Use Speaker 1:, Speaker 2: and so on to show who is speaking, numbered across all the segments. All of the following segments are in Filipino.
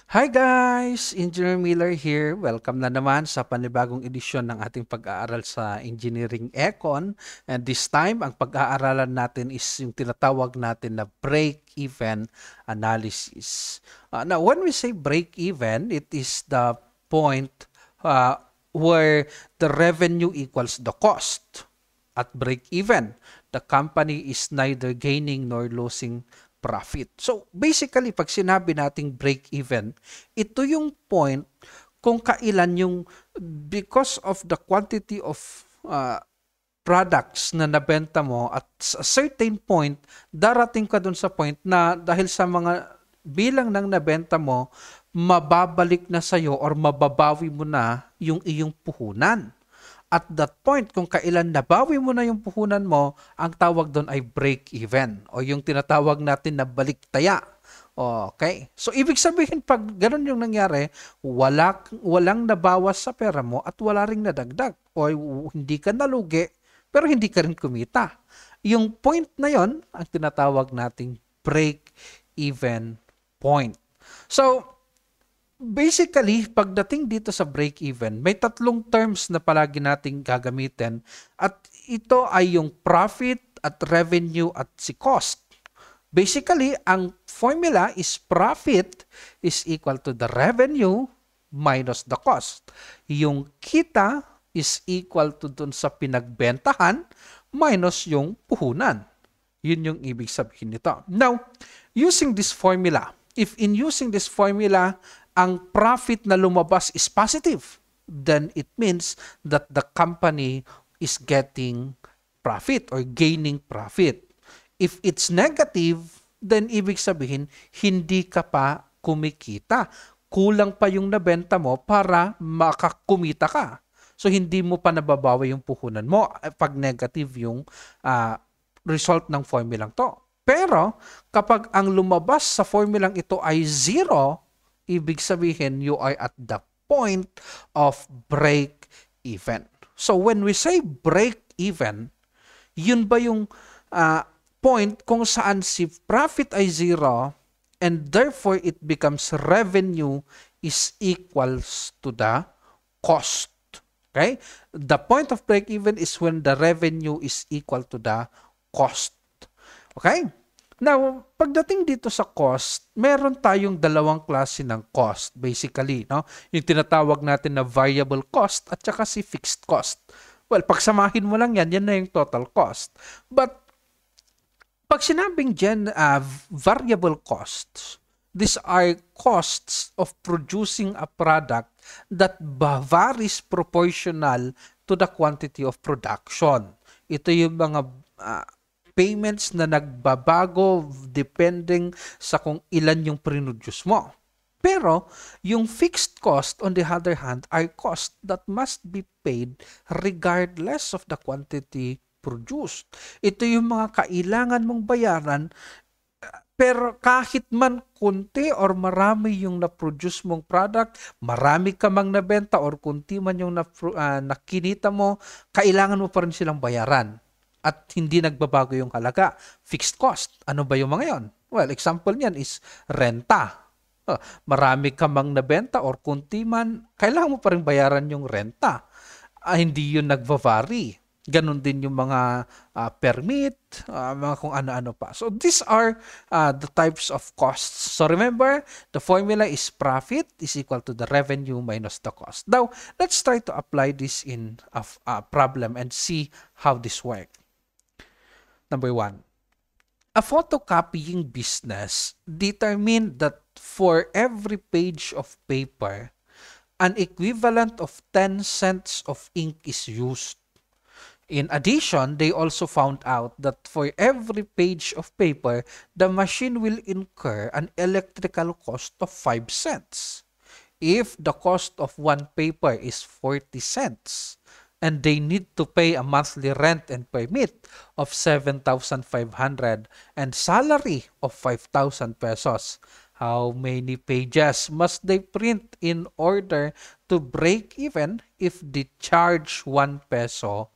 Speaker 1: Hi guys! Engineer Miller here. Welcome na naman sa panibagong edisyon ng ating pag-aaral sa Engineering Econ. And this time, ang pag-aaralan natin is yung tinatawag natin na break-even analysis. Now, when we say break-even, it is the point where the revenue equals the cost. At break-even, the company is neither gaining nor losing profit. So, basically, pag sinabi nating break-even, ito yung point kung kailan yung because of the quantity of products na nabenta mo at a certain point, darating ka dun sa point na dahil sa mga bilang ng nabenta mo, mababalik na sa'yo or mababawi mo na yung iyong puhunan. At that point, kung kailan nabawi mo na yung puhunan mo, ang tawag doon ay break-even o yung tinatawag natin na baliktaya. Okay? So, ibig sabihin, pag ganun yung nangyari, walang nabawas sa pera mo at wala ring nadagdag. O hindi ka nalugi, pero hindi ka rin kumita. Yung point na yon ang tinatawag nating break-even point. So, basically, pagdating dito sa break-even, may tatlong terms na palagi nating gagamitin at ito ay yung profit at revenue at si cost. Basically, ang formula is profit is equal to the revenue minus the cost. Yung kita is equal to dun sa pinagbentahan minus yung puhunan. Yun yung ibig sabihin nito. Now, using this formula, if in using this formula, ang profit na lumabas is positive, then it means that the company is getting profit or gaining profit. If it's negative, then ibig sabihin, hindi ka pa kumikita. Kulang pa yung nabenta mo para makakumita ka. So, hindi mo pa nababawi yung puhunan mo pag negative yung result ng formulang to. Pero, kapag ang lumabas sa formulang ito ay zero, ibig sabihin you are at the point of break-even. So, when we say break-even, yun ba yung point kung saan si profit ay zero and therefore it becomes revenue is equals to the cost. Okay? The point of break-even is when the revenue is equal to the cost. Okay? Now, pagdating dito sa cost, meron tayong dalawang klase ng cost basically, no? Yung tinatawag natin na variable cost at saka si fixed cost. Well, pagsamahin mo lang yan na yung total cost. But pag sinabing variable costs, these are costs of producing a product that varies proportional to the quantity of production. Ito yung mga payments na nagbabago depending sa kung ilan yung produce mo. Pero, yung fixed cost, on the other hand, are costs that must be paid regardless of the quantity produced. Ito yung mga kailangan mong bayaran, pero kahit man kunti or marami yung na-produce mong product, marami ka mang nabenta or kunti man yung nakinita mo, kailangan mo pa rin silang bayaran. At hindi nagbabago yung halaga. Fixed cost. Ano ba yung mga yon? Well, example niyan is renta. Marami ka mang nabenta or kunti man, kailangan mo pa rin bayaran yung renta. Hindi yun nagva-vary. Ganon din yung mga permit, mga kung ano-ano pa. So these are the types of costs. So remember, the formula is profit is equal to the revenue minus the cost. Now, let's try to apply this in a problem and see how this works. Number 1, a photocopying business determined that for every page of paper, an equivalent of 10 cents of ink is used. In addition, they also found out that for every page of paper, the machine will incur an electrical cost of 5 cents. If the cost of one paper is 40 cents, and they need to pay a monthly rent and permit of 7,500 and salary of 5,000 pesos. How many pages must they print in order to break even if they charge 1 peso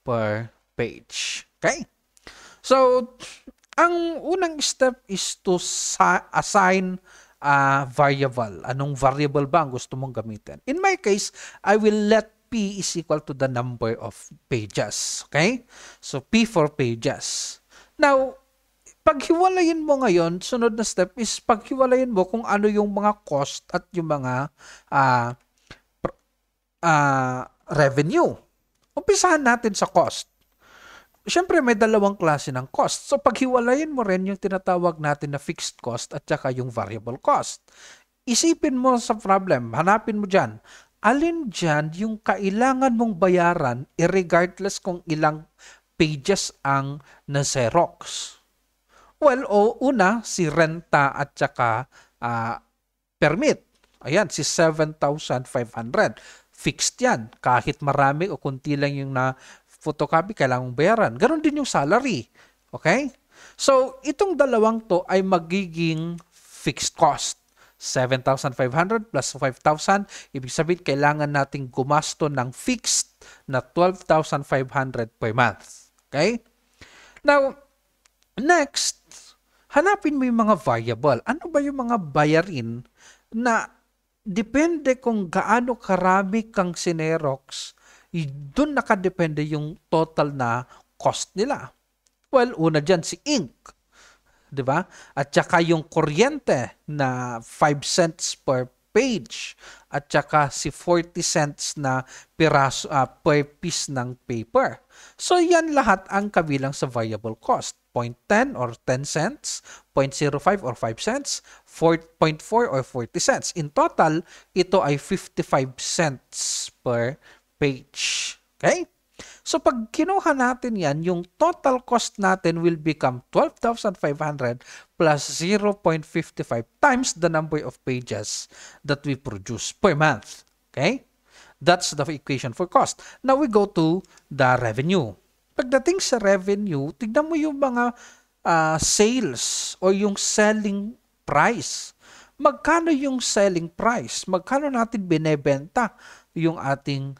Speaker 1: per page? Okay? So, ang unang step is to assign variable. Anong variable ba ang gusto mong gamitin? In my case, I will let P is equal to the number of pages. Okay? So, P for pages. Now, paghiwalayin mo ngayon, sunod na step is paghiwalayin mo kung ano yung mga cost at yung mga revenue. Umpisahan natin sa cost. Siyempre, may dalawang klase ng cost. So, paghiwalayin mo rin yung tinatawag natin na fixed cost at saka yung variable cost. Isipin mo sa problem, hanapin mo dyan, alin dyan yung kailangan mong bayaran regardless kung ilang pages ang na-Xerox. Well, una, si renta at saka permit. Ayan, si 7,500. Fixed yan. Kahit marami o kunti lang yung na-photocopy, kailangan mong bayaran. Ganon din yung salary. Okay? So, itong dalawang to ay magiging fixed cost. 7,500 plus 5,000. Ibig sabihin, kailangan nating gumasto ng fixed na 12,500 per month. Okay? Now, next, hanapin mo yung mga variable. Ano ba yung mga bayarin na depende kung gaano karami kang sinerox, doon nakadepende yung total na cost nila. Well, una dyan si ink. Diba? At saka yung kuryente na 5 cents per page. At saka si 40 cents na piraso, per piece ng paper. So, yan lahat ang kabilang sa variable cost. 0.10 or 10 cents, 0.05 or 5 cents, 4.4 or 40 cents. In total, ito ay 55 cents per page. Okay? So, pag kinuha natin yan, yung total cost natin will become 12,500 plus 0.55 times the number of pages that we produce per month. Okay? That's the equation for cost. Now, we go to the revenue. Pagdating sa revenue, tignan mo yung mga sales o yung selling price. Magkano yung selling price? Magkano natin binebenta yung ating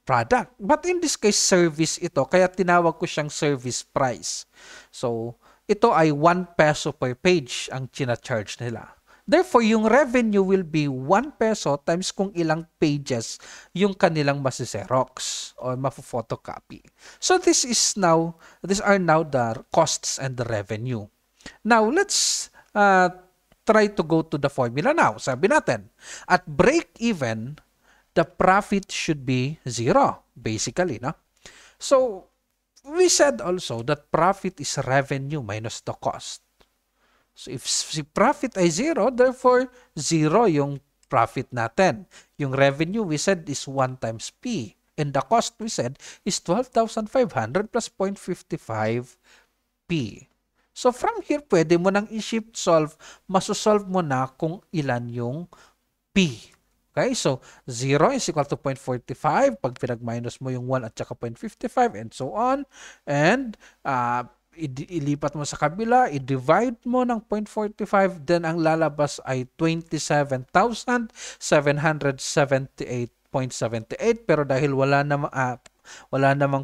Speaker 1: product? But in this case, service ito. Kaya tinawag ko siyang service price. So, ito ay 1 peso per page ang china-charge nila. Therefore, yung revenue will be 1 peso times kung ilang pages yung kanilang masi-Xerox or mapo-photocopy. So these are now the costs and the revenue. Now, let's try to go to the formula now. Sabi natin, at break-even, the profit should be 0, basically. No? So, we said also that profit is revenue minus the cost. So, if si profit ay 0, therefore, 0 yung profit natin. Yung revenue, we said, is 1 times P. And the cost, we said, is 12,500 plus 0.55 P. So, from here, pwede mo nang i-shift solve. Masosolve mo na kung ilan yung P. Okay? So, 0 is equal to 0.45. Pag pinag-minus mo yung 1 at saka 0.55 and so on. And, ilipat mo sa kabila, i-divide mo ng 0.45, then ang lalabas ay 27,778.78. Pero dahil wala namang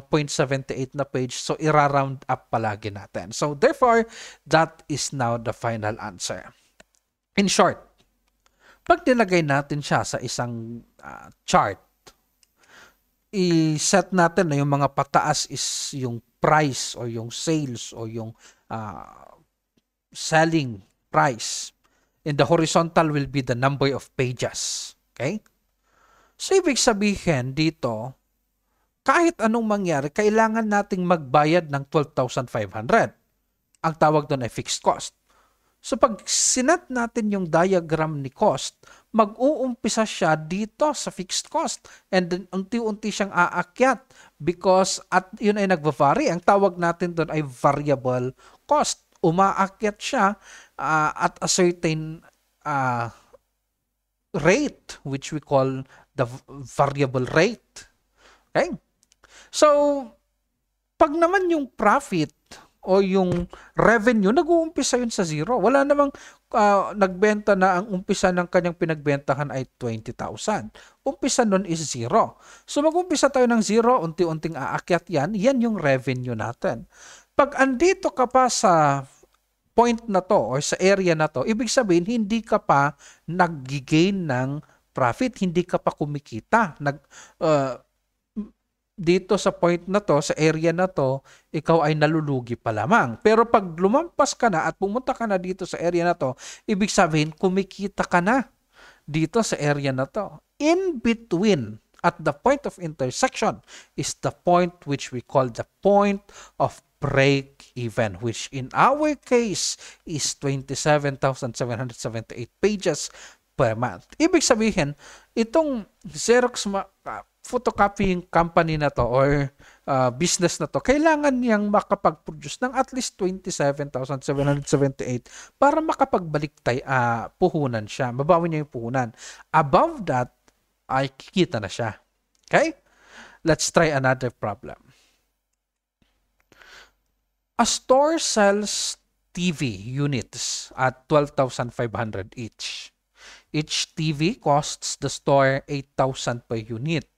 Speaker 1: 0.78 na page, so ira-round up palagi natin. So therefore, that is now the final answer. In short, pag nilagay natin siya sa isang chart, i-set natin na yung mga pataas is yung price or yung sales or yung selling price. And the horizontal will be the number of pages. Okay? So, ibig sabihin dito, kahit anong mangyari, kailangan nating magbayad ng 12,500. Ang tawag doon ay fixed cost. So, pag sinat natin yung diagram ni cost, mag-uumpisa siya dito sa fixed cost. And then, unti-unti siyang aakyat because at yun ay nagva-vary. Ang tawag natin doon ay variable cost. Umaakyat siya at a certain rate, which we call the variable rate. Okay? So, pag naman yung profit o yung revenue, nag-uumpisa yun sa 0. Wala namang nagbenta na ang umpisa ng kanyang pinagbentahan ay 20,000. Umpisa nun is 0. So mag-umpisa tayo ng 0, unti-unting aakyat yan. Yan yung revenue natin. Pag andito ka pa sa point na to or sa area na to, ibig sabihin hindi ka pa nag-gain ng profit, hindi ka pa kumikita. Dito sa point na to, sa area na to, ikaw ay nalulugi pa lamang. Pero pag lumampas ka na at pumunta ka na dito sa area na to, ibig sabihin kumikita ka na dito sa area na to. In between, at the point of intersection, is the point which we call the point of break even, which in our case is 27,778 pages per month. Ibig sabihin, itong Xerox photocopying company na to or business na to, kailangan niyang makapag-produce ng at least 27,778 para makapagbalik puhunan siya. Mabawi niya yung puhunan. Above that, ay kikita na siya. Okay? Let's try another problem. A store sells TV units at 12,500 each. Each TV costs the store 8,000 per unit.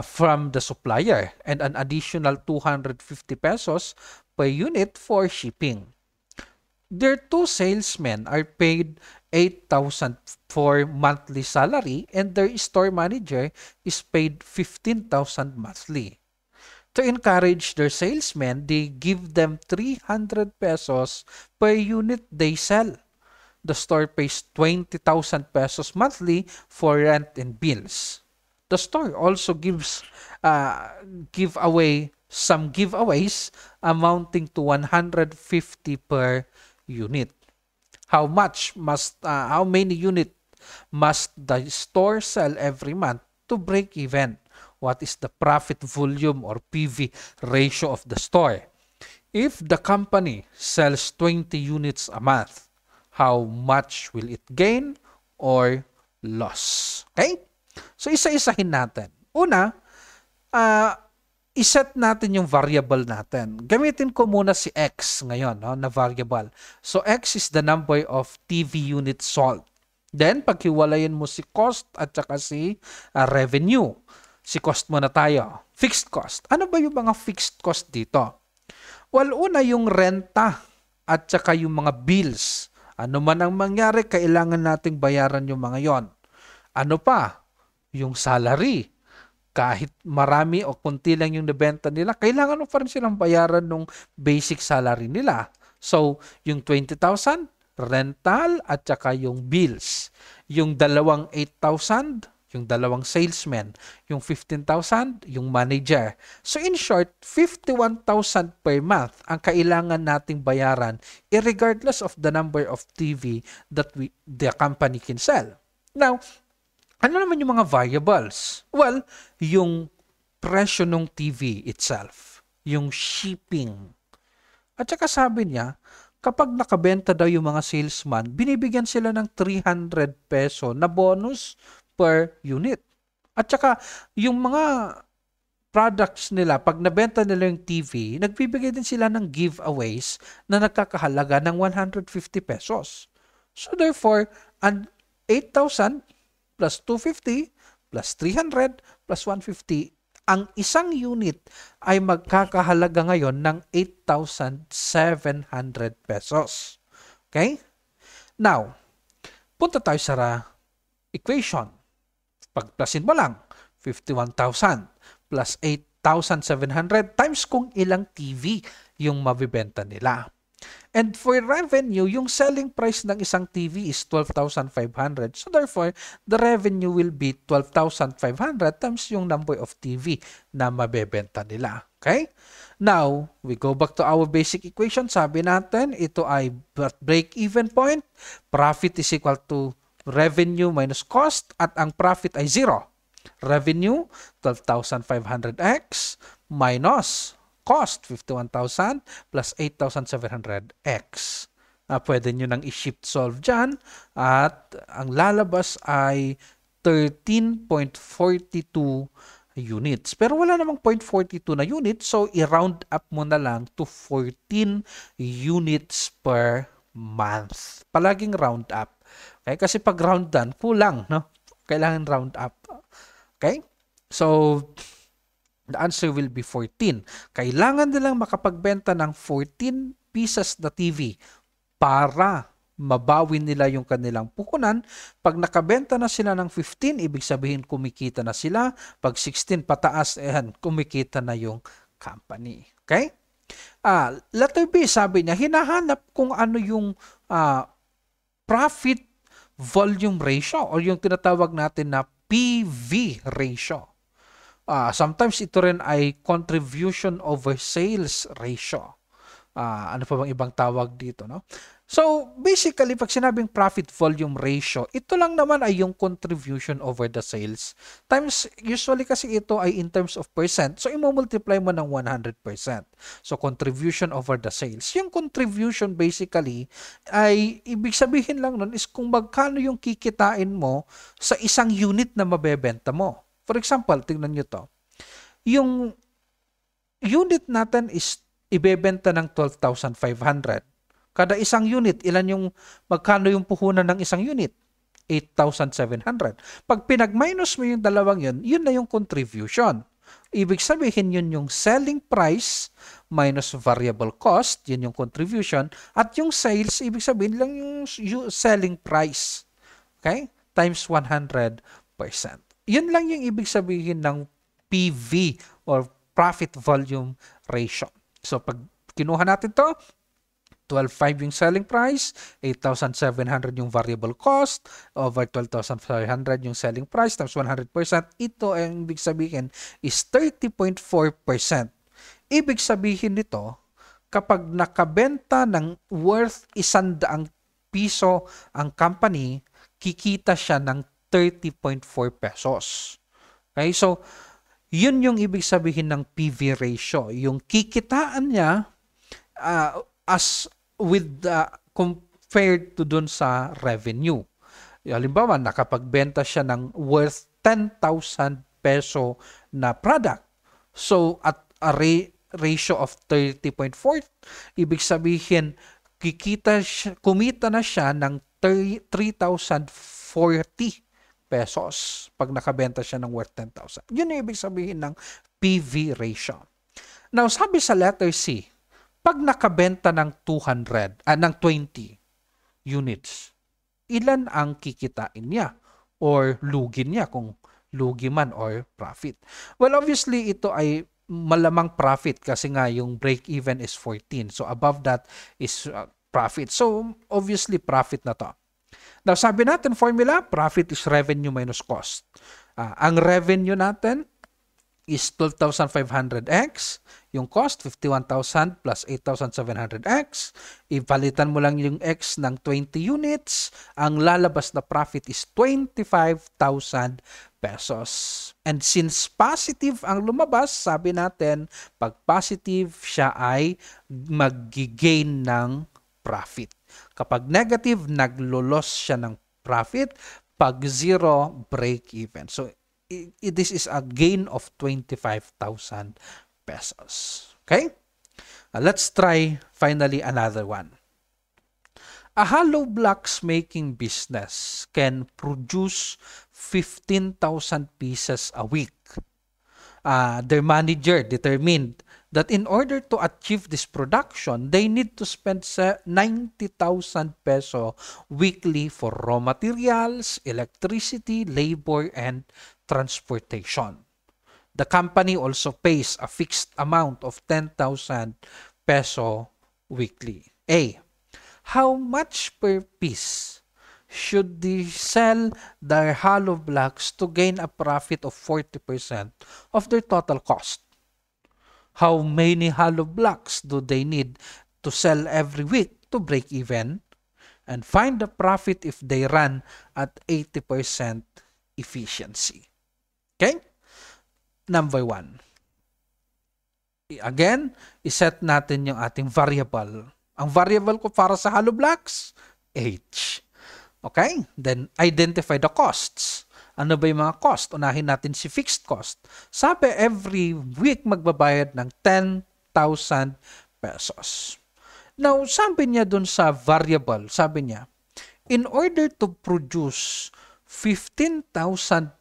Speaker 1: From the supplier and an additional 250 pesos per unit for shipping. Their two salesmen are paid 8,000 for monthly salary and their store manager is paid 15,000 monthly. To encourage their salesmen, they give them 300 pesos per unit they sell. The store pays 20,000 pesos monthly for rent and bills. The store also gives give away some giveaways amounting to 150 per unit. How many units must the store sell every month to break even? What is the profit volume or PV ratio of the store? If the company sells 20 units a month, how much will it gain or loss? Okay? So, isa-isahin natin. Una, iset natin yung variable natin. Gamitin ko muna si X ngayon, no, na variable. So, X is the number of TV units sold. Then, paghiwalayin mo si cost at saka si revenue. Si cost muna tayo. Fixed cost. Ano ba yung mga fixed cost dito? Well, una yung renta at saka yung mga bills. Ano man ang mangyari, kailangan nating bayaran yung mga yon. Ano pa? Yung salary. Kahit marami o kunti lang yung nabenta nila, kailangan mo pa rin silang bayaran ng basic salary nila. So, yung 20,000, rental at saka yung bills. Yung dalawang 8,000, yung dalawang salesmen. Yung 15,000, yung manager. So, in short, 51,000 per month ang kailangan nating bayaran irregardless of the number of TV that the company can sell. Now, ano naman yung mga variables? Well, yung presyo ng TV itself, yung shipping. At saka sabi niya, kapag nakabenta daw yung mga salesman, binibigyan sila ng 300 peso na bonus per unit. At saka yung mga products nila, pag nabenta nila yung TV, nagbibigay din sila ng giveaways na nagkakahalaga ng 150 pesos. So therefore, 8,000 plus 250, plus 300, plus 150, ang isang unit ay magkakahalaga ngayon ng 8,700 pesos. Okay? Now, punta tayo sa equation. Pagplasin mo lang, 51,000 plus 8,700 times kung ilang TV yung mabibenta nila. And for revenue, yung selling price ng isang TV is 12,500. So therefore, the revenue will be 12,500 times yung number of TV na mabebenta nila. Okay? Now, we go back to our basic equation. Sabi natin, ito ay break-even point. Profit is equal to revenue minus cost at ang profit ay 0. Revenue, 12,500x minus cost, 51,000 plus 8,700x. Pwede nyo nang i-shift solve dyan at ang lalabas ay 13.42 units. Pero wala namang 0.42 na unit, so i-round up mo na lang to 14 units per month. Palaging round up. Okay? Kasi pag round down, kulang, no? Kailangan round up. Okay? So, the answer will be 14. Kailangan nilang makapagbenta ng 14 pieces na TV para mabawi nila yung kanilang puhunan. Pag nakabenta na sila ng 15, ibig sabihin kumikita na sila. Pag 16 pataas, kumikita na yung company. Okay? Letter B, sabi niya, hinahanap kung ano yung profit volume ratio o yung tinatawag natin na PV ratio. Sometimes ito rin ay contribution over sales ratio. Ano pa bang ibang tawag dito, no? So, basically, pag sinabing profit volume ratio, ito lang naman ay yung contribution over the sales. Times, usually kasi ito ay in terms of percent. So, i-multiply mo ng 100%. So, contribution over the sales. Yung contribution basically ay, ibig sabihin lang nun is kung magkano yung kikitain mo sa isang unit na mabebenta mo. For example, tingnan nyo to. Yung unit natin is ibebenta ng 12,500. Kada isang unit, magkano yung puhunan ng isang unit? 8,700. Pag pinag-minus mo yung dalawang yun na yung contribution. Ibig sabihin yun yung selling price minus variable cost, yun yung contribution, at yung sales, ibig sabihin lang yung selling price. Okay? Times 100%. Yun lang yung ibig sabihin ng PV or profit volume ratio. So, pag kinuha natin to, 12,500 yung selling price, 8,700 yung variable cost, over 12,500 yung selling price, times 100%. Ito ang ibig sabihin is 30.4%. Ibig sabihin nito, kapag nakabenta ng worth 100 piso ang company, kikita siya ng 30.4 pesos. Okay, so yun yung ibig sabihin ng PV ratio. Yung kikitaan niya as with compared to dun sa revenue. Halimbawa, nakapagbenta siya ng worth 10,000 peso na product. So, at a ratio of 30.4, ibig sabihin, kumita na siya ng 3,040 pesos pag nakabenta siya ng worth 10,000. Yun yung ibig sabihin ng PV ratio. Now, sabi sa letter C, pag nakabenta ng 20 units, ilan ang kikitain niya or lugi niya kung lugi man or profit? Well, obviously, ito ay malamang profit kasi nga yung break-even is 14. So, above that is profit. So, obviously, profit na to. Now, sabi natin, formula, profit is revenue minus cost. Ang revenue natin is 12,500x. Yung cost, 51,000 plus 8,700x. Ipalitan mo lang yung x ng 20 units. Ang lalabas na profit is 25,000 pesos. And since positive ang lumabas, sabi natin, pag positive, siya ay mag-gain ng profit. Kapag negative, naglo-loss siya ng profit. Pag zero, break even. So, this is a gain of 25,000 pesos. Okay? Let's try finally another one. A hollow blocks making business can produce 15,000 pieces a week. Their manager determined that in order to achieve this production, they need to spend 90,000 peso weekly for raw materials, electricity, labor, and transportation. The company also pays a fixed amount of 10,000 peso weekly. A. How much per piece should they sell their hollow blocks to gain a profit of 40% of their total cost? How many hollow blocks do they need to sell every week to break even? And find the profit if they run at 80% efficiency. Okay? Number 1. Again, iset natin yung ating variable. Ang variable ko para sa hollow blocks, H. Okay? Then, identify the costs. Ano ba yung mga cost? Unahin natin si fixed cost. Sabi, every week magbabayad ng 10,000 pesos. Now, sabi niya dun sa variable, sabi niya, in order to produce 15,000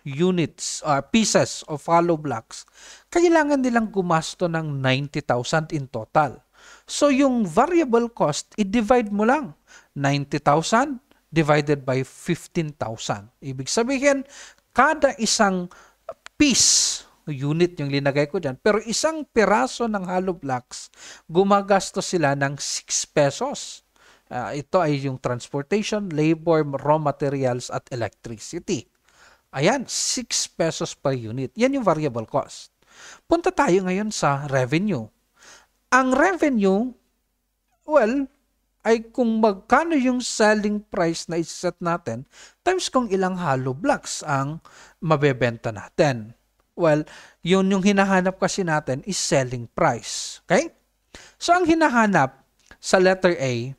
Speaker 1: units or pieces of hollow blocks, kailangan nilang gumasto ng 90,000 in total. So yung variable cost, i-divide mo lang. 90,000 divided by 15,000. Ibig sabihin, kada isang piece, unit yung linagay ko dyan, pero isang piraso ng hollow blocks, gumagastos sila ng 6 pesos. Ito ay yung transportation, labor, raw materials, at electricity. Ayan, 6 pesos per unit. Yan yung variable cost. Punta tayo ngayon sa revenue. Ang revenue, well, ay kung magkano yung selling price na iset natin times kung ilang hollow blocks ang mabebenta natin. Well, yun yung hinahanap kasi natin is selling price. Okay? So, ang hinahanap sa letter A,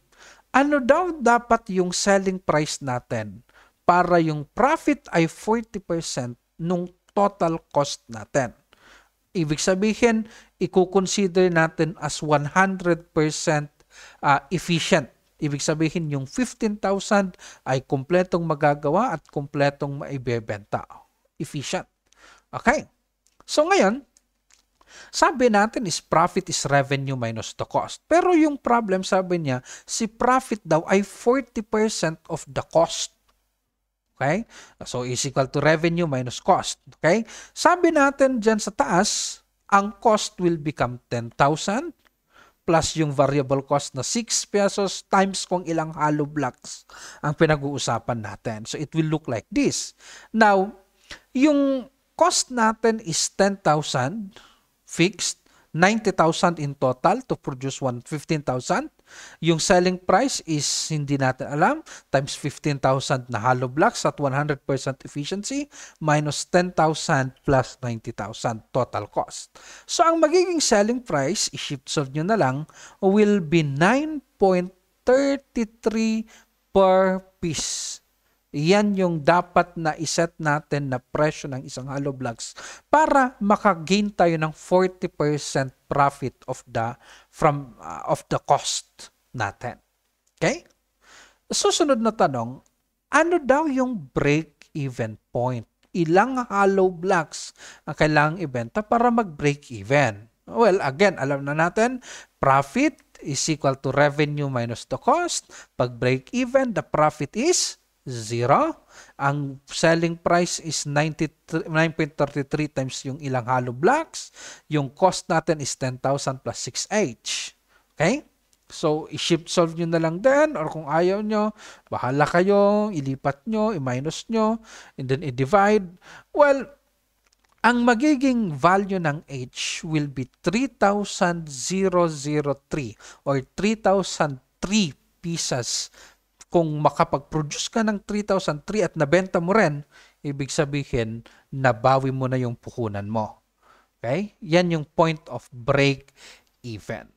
Speaker 1: ano daw dapat yung selling price natin para yung profit ay 40% nung total cost natin? Ibig sabihin, i-consider natin as 100% efficient. Ibig sabihin, yung 15,000 ay kumpletong magagawa at kumpletong maibebenta. Efficient. Okay. So ngayon, sabi natin is profit is revenue minus the cost. Pero yung problem, sabi niya, si profit daw ay 40% of the cost. Okay? So is equal to revenue minus cost. Okay? Sabi natin dyan sa taas, ang cost will become 10,000 plus yung variable cost na 6 pesos times kung ilang hollow blocks ang pinag-uusapan natin. So it will look like this. Now, yung cost natin is 10,000 fixed, 90,000 in total to produce 15,000. Yung selling price is hindi natin alam, times 15,000 na hollow blocks at 100% efficiency minus 10,000 plus 90,000 total cost. So ang magiging selling price, i-shift solve nyo na lang, will be 9.33 per piece. Yan yung dapat na iset natin na presyo ng isang hollow blocks para makagain tayo ng 40% profit of the cost natin. Okay? Susunod na tanong, ano daw yung break-even point? Ilang hollow blocks ang kailangang ibenta para mag-break even? Well, again, alam na natin, profit is equal to revenue minus the cost. Pag break even, the profit is 0. Ang selling price is 9.33 times yung ilang hollow blocks. Yung cost natin is 10,000 plus 6H. Okay? So, i-shift solve nyo na lang din, or kung ayaw nyo, bahala kayo, ilipat nyo, i-minus nyo, and then i-divide. Well, ang magiging value ng H will be 3,003 or 3,003 pieces. Kung makapag-produce ka ng 3,003 at nabenta mo rin, ibig sabihin, nabawi mo na yung puhunan mo. Okay? Yan yung point of break even.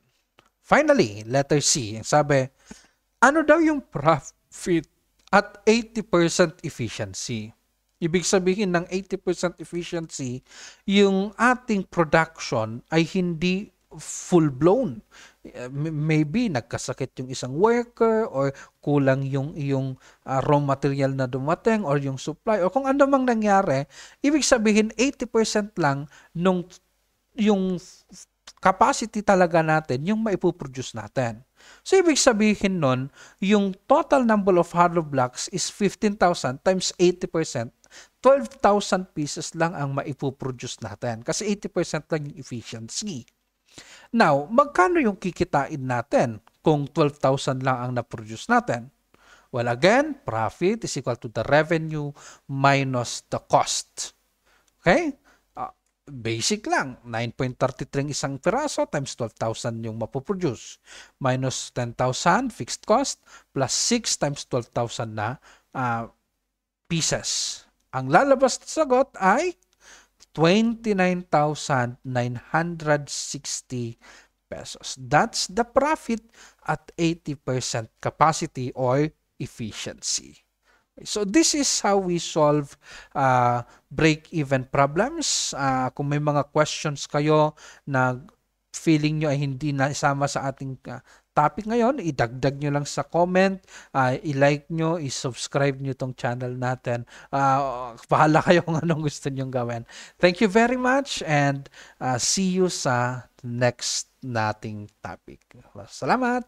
Speaker 1: Finally, letter C. Sabi, ano daw yung profit at 80% efficiency? Ibig sabihin ng 80% efficiency, yung ating production ay hindi full-blown. Maybe nagkasakit yung isang worker or kulang yung iyong raw material na dumating or yung supply or kung ano mang nangyari, ibig sabihin 80% lang nung yung capacity talaga natin yung maipuproduce natin. So ibig sabihin nun, yung total number of hollow blocks is 15,000 times 80%, 12,000 pieces lang ang maipuproduce natin kasi 80% lang yung efficiency. Now, magkano yung kikitain natin kung 12,000 lang ang na-produce natin? Well, again, profit is equal to the revenue minus the cost. Okay? Basic lang. 9.33 isang piraso times 12,000 yung mapoproduce. Minus 10,000 fixed cost plus 6 times 12,000 na pieces. Ang lalabas na sagot ay 29,960 pesos. That's the profit at 80% capacity or efficiency. So this is how we solve break-even problems. Kung may mga questions kayo na feeling nyo ay hindi na isama sa ating topic ngayon, idagdag nyo lang sa comment, i-like nyo, i-subscribe nyo tong channel natin. Bahala kayo kung anong gusto nyong gawin. Thank you very much and see you sa next nating topic. Salamat!